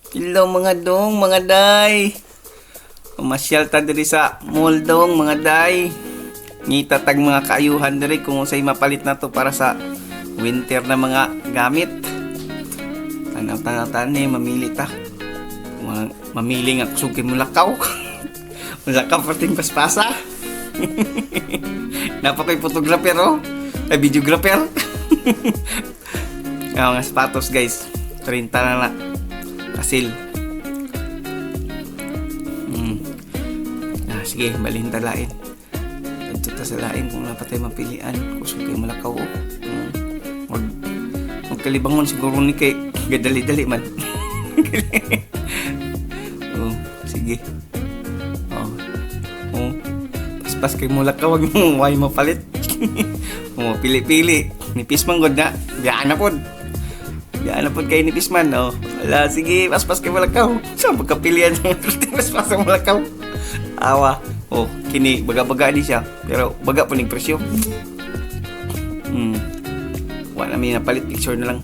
Hello mga dong, mga day. Umasyal ta diri sa mall dong, mga day. Ngita tag mga kaayuhan diri kung unsay mapalit na to para sa winter na mga gamit. Tanaw-tanaw tani, mamili ta. Mamili nga kusog kay mulakaw. Mulakaw pating paspasa. Napakoy photographer oh. Ay videographer. Mga sapatos guys. 30 na na. Kasil. Sige, balhin ta lain. Ito ta sa lain kung napatay mapilian. Kusog kayo malakaw oh. Magkalibangon siguro ni kay gadali-dali man. Oh, sige. Oh. Pas kay mulakaw wag mo way mapalit. Pili-pili. Nipis man gud na. Biyaan na pod. Biyaan na pod kay nipis man oh. Wala, sige, pas kay mulakaw. Sa magkapilian pas sa mulakaw. Awa. Oh, kini baga-baga di siya. Pero baga po ning presyo. Wala namin napalit, picture na lang.